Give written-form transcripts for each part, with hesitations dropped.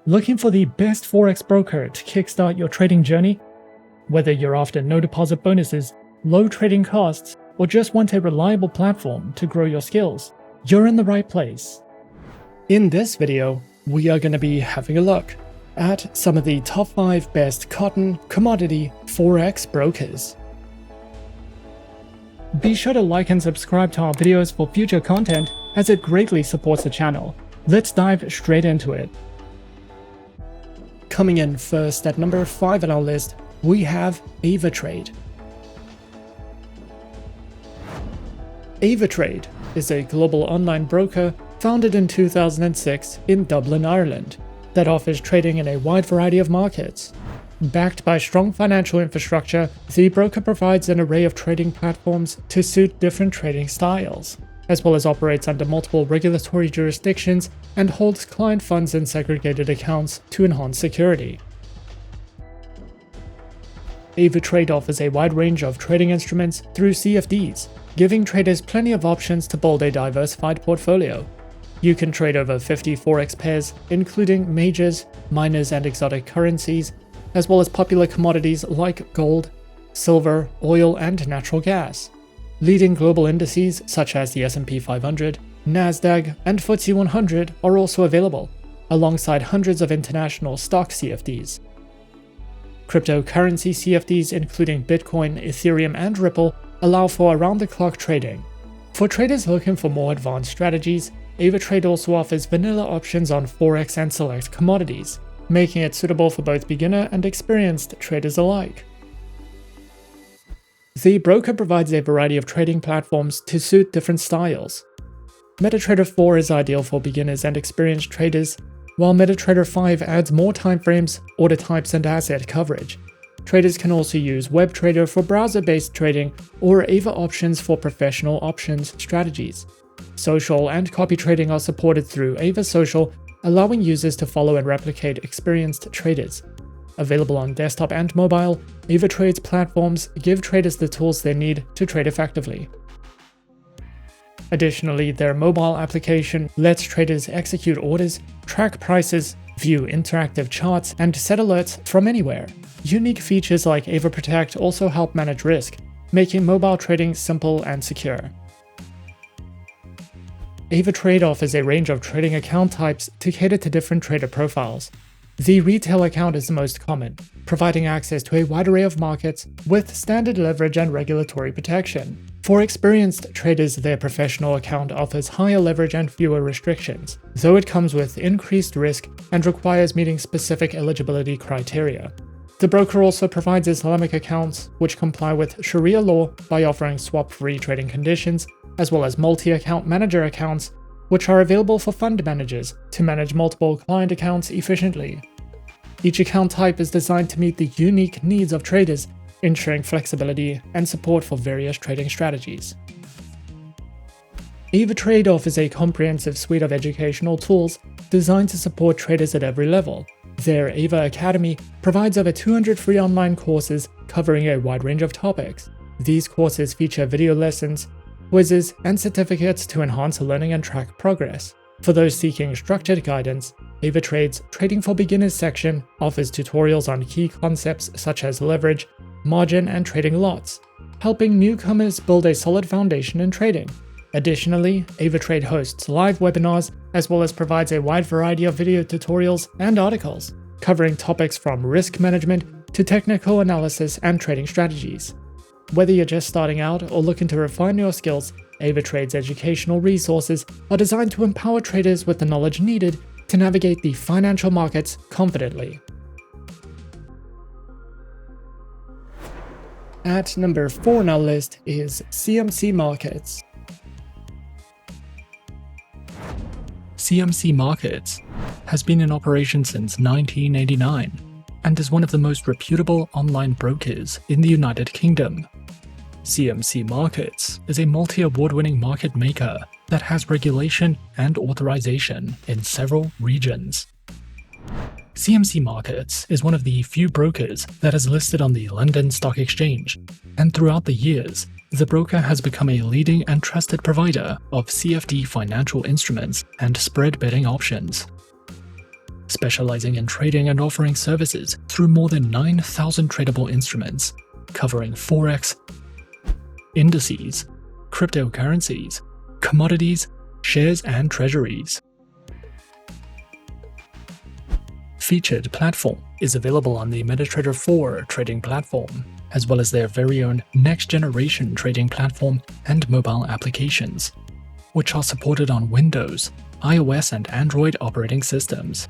Looking for the best Forex broker to kickstart your trading journey? Whether you're after no deposit bonuses, low trading costs, or just want a reliable platform to grow your skills, you're in the right place. In this video, we are going to be having a look at some of the top 5 best cotton commodity Forex brokers. Be sure to like and subscribe to our videos for future content, as it greatly supports the channel. Let's dive straight into it. Coming in first at number 5 on our list, we have Avatrade. Avatrade is a global online broker founded in 2006 in Dublin, Ireland, that offers trading in a wide variety of markets. Backed by strong financial infrastructure, the broker provides an array of trading platforms to suit different trading styles, as well as operates under multiple regulatory jurisdictions and holds client funds in segregated accounts to enhance security. Avatrade offers a wide range of trading instruments through CFDs, giving traders plenty of options to build a diversified portfolio. You can trade over 50 Forex pairs, including majors, minors, and exotic currencies, as well as popular commodities like gold, silver, oil, and natural gas. Leading global indices such as the S&P 500, Nasdaq, and FTSE 100 are also available, alongside hundreds of international stock CFDs. Cryptocurrency CFDs including Bitcoin, Ethereum, and Ripple allow for around-the-clock trading. For traders looking for more advanced strategies, Avatrade also offers vanilla options on Forex and select commodities, making it suitable for both beginner and experienced traders alike. The broker provides a variety of trading platforms to suit different styles. MetaTrader 4 is ideal for beginners and experienced traders, while MetaTrader 5 adds more timeframes, order types, and asset coverage. Traders can also use WebTrader for browser-based trading or AvaOptions for professional options strategies. Social and copy trading are supported through AvaSocial, allowing users to follow and replicate experienced traders. Available on desktop and mobile, Avatrade's platforms give traders the tools they need to trade effectively. Additionally, their mobile application lets traders execute orders, track prices, view interactive charts, and set alerts from anywhere. Unique features like AvaProtect also help manage risk, making mobile trading simple and secure. Avatrade offers a range of trading account types to cater to different trader profiles. The retail account is the most common, providing access to a wide array of markets with standard leverage and regulatory protection. For experienced traders, their professional account offers higher leverage and fewer restrictions, though it comes with increased risk and requires meeting specific eligibility criteria. The broker also provides Islamic accounts, which comply with Sharia law by offering swap-free trading conditions, as well as multi-account manager accounts, which are available for fund managers to manage multiple client accounts efficiently. Each account type is designed to meet the unique needs of traders, ensuring flexibility and support for various trading strategies. Avatrade offers a comprehensive suite of educational tools designed to support traders at every level. Their Ava Academy provides over 200 free online courses covering a wide range of topics. These courses feature video lessons, quizzes, and certificates to enhance learning and track progress. For those seeking structured guidance, Avatrade's Trading for Beginners section offers tutorials on key concepts such as leverage, margin, and trading lots, helping newcomers build a solid foundation in trading. Additionally, Avatrade hosts live webinars as well as provides a wide variety of video tutorials and articles, covering topics from risk management to technical analysis and trading strategies. Whether you're just starting out or looking to refine your skills, Avatrade's educational resources are designed to empower traders with the knowledge needed to navigate the financial markets confidently. At number 4 on our list is CMC Markets. CMC Markets has been in operation since 1989 and is one of the most reputable online brokers in the United Kingdom. CMC Markets is a multi-award-winning market maker that has regulation and authorization in several regions. CMC Markets is one of the few brokers that is listed on the London Stock Exchange, and throughout the years, the broker has become a leading and trusted provider of CFD financial instruments and spread betting options. specializing in trading and offering services through more than 9,000 tradable instruments, covering Forex, indices, cryptocurrencies, commodities, shares, and treasuries. Featured platform is available on the MetaTrader 4 trading platform, as well as their very own next-generation trading platform and mobile applications, which are supported on Windows, iOS, and Android operating systems.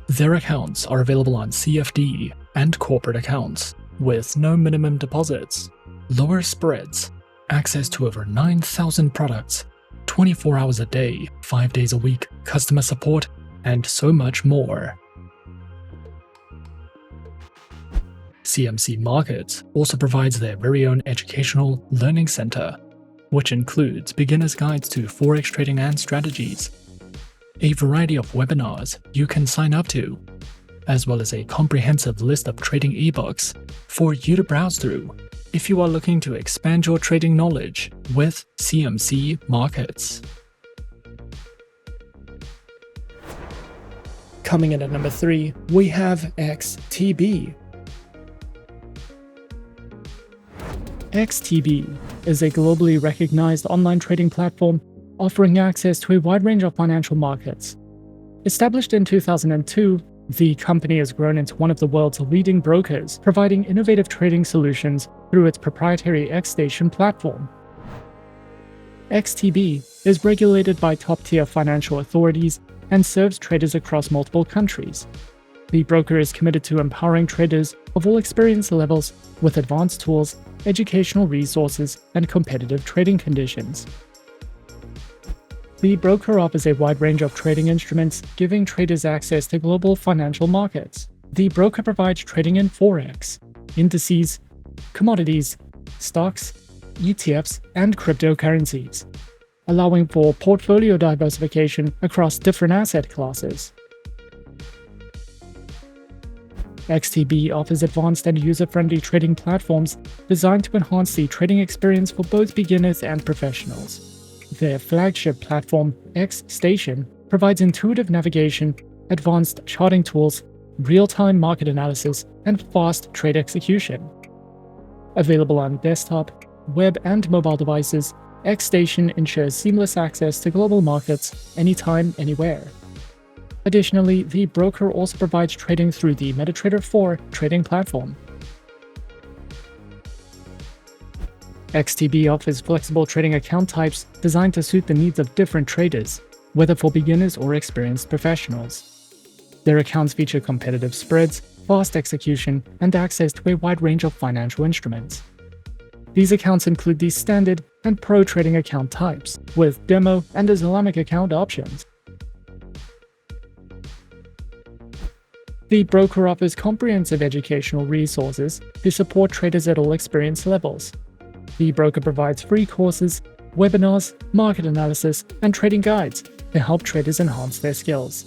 Their accounts are available on CFD and corporate accounts, with no minimum deposits, lower spreads, access to over 9,000 products, 24 hours a day, 5 days a week, customer support, and so much more. CMC Markets also provides their very own educational learning center, which includes beginner's guides to Forex trading and strategies, a variety of webinars you can sign up to, as well as a comprehensive list of trading ebooks for you to browse through if you are looking to expand your trading knowledge with CMC Markets. Coming in at number 3, we have XTB. XTB is a globally recognized online trading platform offering access to a wide range of financial markets. Established in 2002, the company has grown into one of the world's leading brokers, providing innovative trading solutions through its proprietary XStation platform. XTB is regulated by top-tier financial authorities and serves traders across multiple countries. The broker is committed to empowering traders of all experience levels with advanced tools, educational resources, and competitive trading conditions. The broker offers a wide range of trading instruments, giving traders access to global financial markets. The broker provides trading in Forex, indices, commodities, stocks, ETFs, and cryptocurrencies, allowing for portfolio diversification across different asset classes. XTB offers advanced and user-friendly trading platforms designed to enhance the trading experience for both beginners and professionals. Their flagship platform, XStation, provides intuitive navigation, advanced charting tools, real-time market analysis, and fast trade execution. Available on desktop, web, and mobile devices, XStation ensures seamless access to global markets anytime, anywhere. Additionally, the broker also provides trading through the MetaTrader 4 trading platform. XTB offers flexible trading account types designed to suit the needs of different traders, whether for beginners or experienced professionals. Their accounts feature competitive spreads, fast execution, and access to a wide range of financial instruments. These accounts include the standard and pro trading account types, with demo and Islamic account options. The broker offers comprehensive educational resources to support traders at all experience levels. The broker provides free courses, webinars, market analysis, and trading guides to help traders enhance their skills.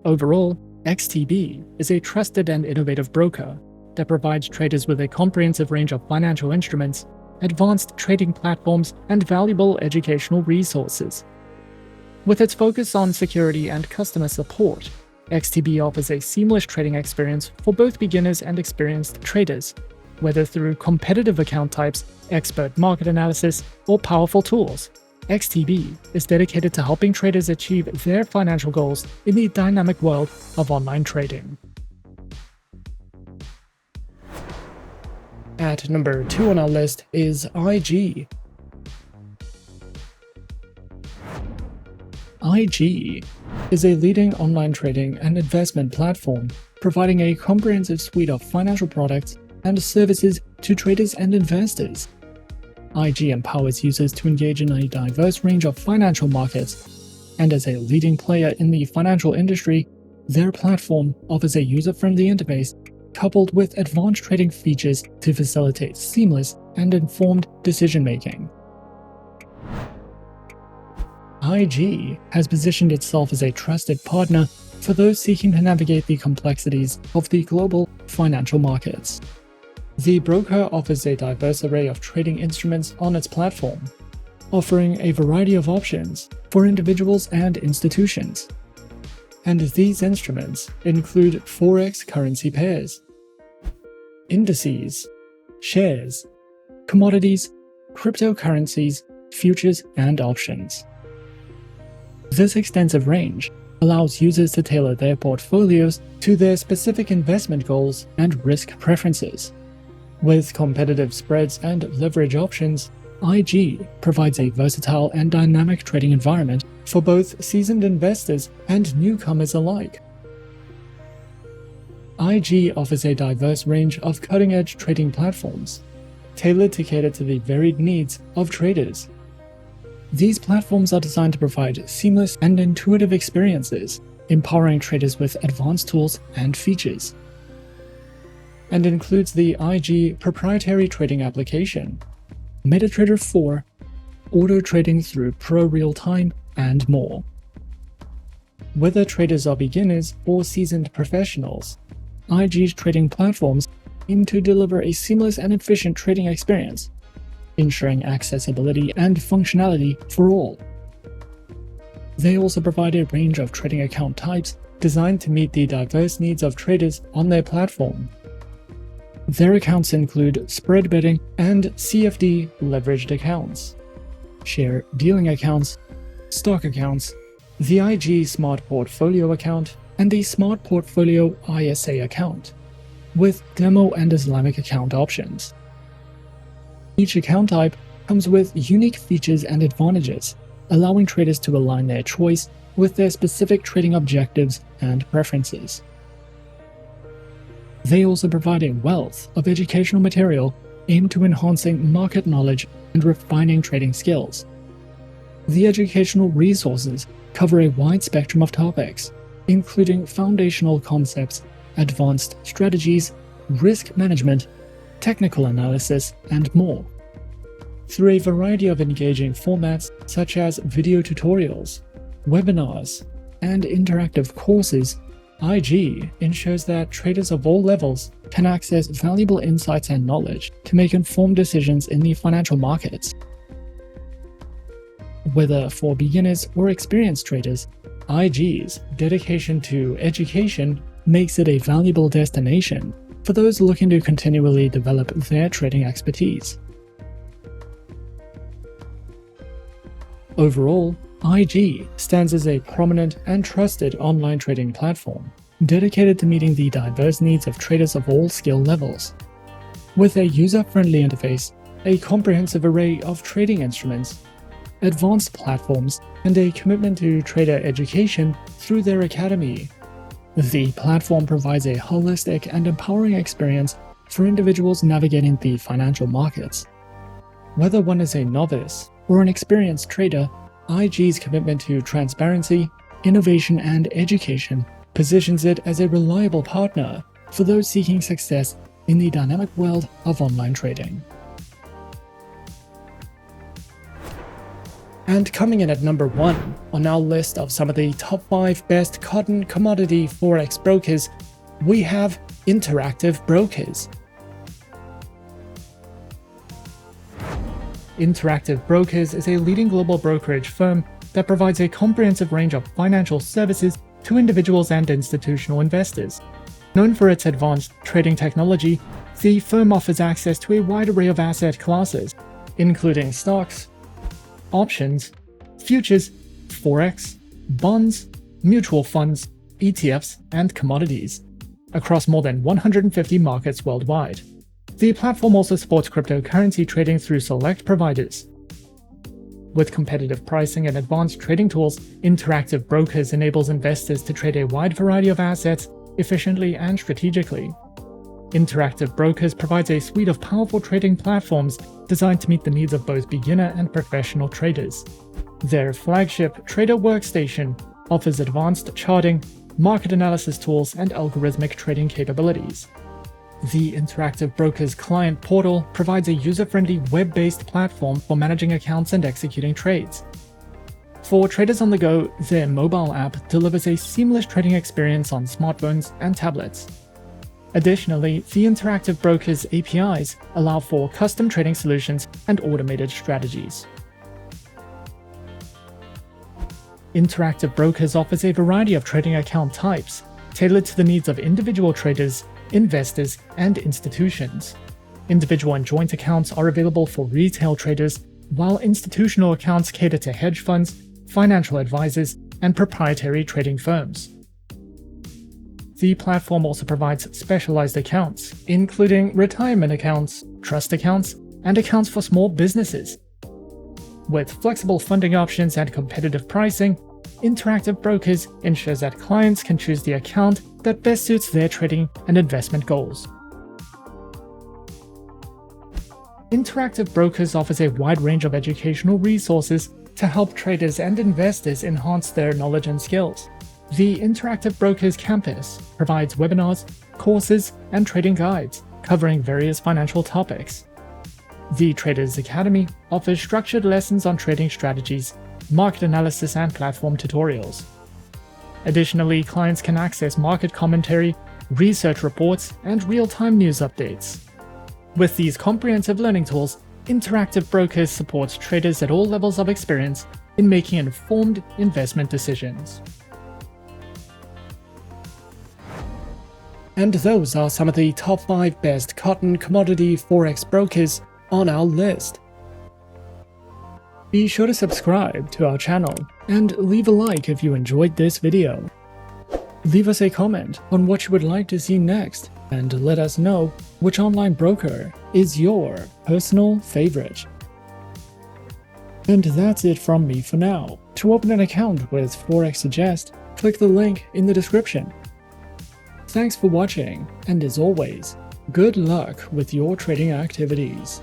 Overall, XTB is a trusted and innovative broker that provides traders with a comprehensive range of financial instruments, advanced trading platforms, and valuable educational resources. With its focus on security and customer support, XTB offers a seamless trading experience for both beginners and experienced traders, whether through competitive account types, expert market analysis, or powerful tools. XTB is dedicated to helping traders achieve their financial goals in the dynamic world of online trading. At number 2 on our list is IG. IG is a leading online trading and investment platform, providing a comprehensive suite of financial products and services to traders and investors. IG empowers users to engage in a diverse range of financial markets, and as a leading player in the financial industry, their platform offers a user-friendly interface coupled with advanced trading features to facilitate seamless and informed decision-making. IG has positioned itself as a trusted partner for those seeking to navigate the complexities of the global financial markets. The broker offers a diverse array of trading instruments on its platform. offering a variety of options for individuals and institutions. And these instruments include Forex currency pairs, indices, shares, commodities, cryptocurrencies, futures, and options. This extensive range allows users to tailor their portfolios to their specific investment goals and risk preferences. With competitive spreads and leverage options, IG provides a versatile and dynamic trading environment for both seasoned investors and newcomers alike. IG offers a diverse range of cutting-edge trading platforms, tailored to cater to the varied needs of traders. These platforms are designed to provide seamless and intuitive experiences, empowering traders with advanced tools and features, and includes the IG proprietary trading application, MetaTrader 4, auto trading through Pro Real-Time, and more. Whether traders are beginners or seasoned professionals, IG's trading platforms aim to deliver a seamless and efficient trading experience, ensuring accessibility and functionality for all. They also provide a range of trading account types designed to meet the diverse needs of traders on their platform. Their accounts include spread betting and CFD leveraged accounts, share dealing accounts, stock accounts, the IG Smart Portfolio account, and the Smart Portfolio ISA account, with demo and Islamic account options. Each account type comes with unique features and advantages, allowing traders to align their choice with their specific trading objectives and preferences. They also provide a wealth of educational material aimed to enhancing market knowledge and refining trading skills. The educational resources cover a wide spectrum of topics, including foundational concepts, advanced strategies, risk management, technical analysis, and more. Through a variety of engaging formats such as video tutorials, webinars, and interactive courses, IG ensures that traders of all levels can access valuable insights and knowledge to make informed decisions in the financial markets. Whether for beginners or experienced traders, IG's dedication to education makes it a valuable destination for those looking to continually develop their trading expertise. Overall, IG stands as a prominent and trusted online trading platform, dedicated to meeting the diverse needs of traders of all skill levels. With a user-friendly interface, a comprehensive array of trading instruments, advanced platforms, and a commitment to trader education through their academy, the platform provides a holistic and empowering experience for individuals navigating the financial markets. Whether one is a novice or an experienced trader, IG's commitment to transparency, innovation, and education positions it as a reliable partner for those seeking success in the dynamic world of online trading. And coming in at number 1 on our list of some of the top 5 best cotton commodity Forex brokers, we have Interactive Brokers. Interactive Brokers is a leading global brokerage firm that provides a comprehensive range of financial services to individuals and institutional investors. Known for its advanced trading technology, the firm offers access to a wide array of asset classes, including stocks, options, futures, forex, bonds, mutual funds, ETFs, and commodities, across more than 150 markets worldwide. The platform also supports cryptocurrency trading through select providers. With competitive pricing and advanced trading tools, Interactive Brokers enables investors to trade a wide variety of assets efficiently and strategically. Interactive Brokers provides a suite of powerful trading platforms designed to meet the needs of both beginner and professional traders. Their flagship Trader Workstation offers advanced charting, market analysis tools, and algorithmic trading capabilities. The Interactive Brokers client portal provides a user-friendly web-based platform for managing accounts and executing trades. For traders on the go, their mobile app delivers a seamless trading experience on smartphones and tablets. Additionally, the Interactive Brokers APIs allow for custom trading solutions and automated strategies. Interactive Brokers offers a variety of trading account types, tailored to the needs of individual traders, investors, and institutions. Individual and joint accounts are available for retail traders, while institutional accounts cater to hedge funds, financial advisors, and proprietary trading firms. The platform also provides specialized accounts, including retirement accounts, trust accounts, and accounts for small businesses. With flexible funding options and competitive pricing, Interactive Brokers ensures that clients can choose the account that best suits their trading and investment goals. Interactive Brokers offers a wide range of educational resources to help traders and investors enhance their knowledge and skills. The Interactive Brokers campus provides webinars, courses, and trading guides covering various financial topics. The Traders Academy offers structured lessons on trading strategies, market analysis, and platform tutorials. Additionally, clients can access market commentary, research reports, and real-time news updates. With these comprehensive learning tools, Interactive Brokers supports traders at all levels of experience in making informed investment decisions. And those are some of the top 5 best cotton commodity Forex brokers on our list. Be sure to subscribe to our channel and leave a like if you enjoyed this video. Leave us a comment on what you would like to see next, and let us know which online broker is your personal favorite. And that's it from me for now. To open an account with Forexsuggest, click the link in the description. Thanks for watching, and as always, good luck with your trading activities.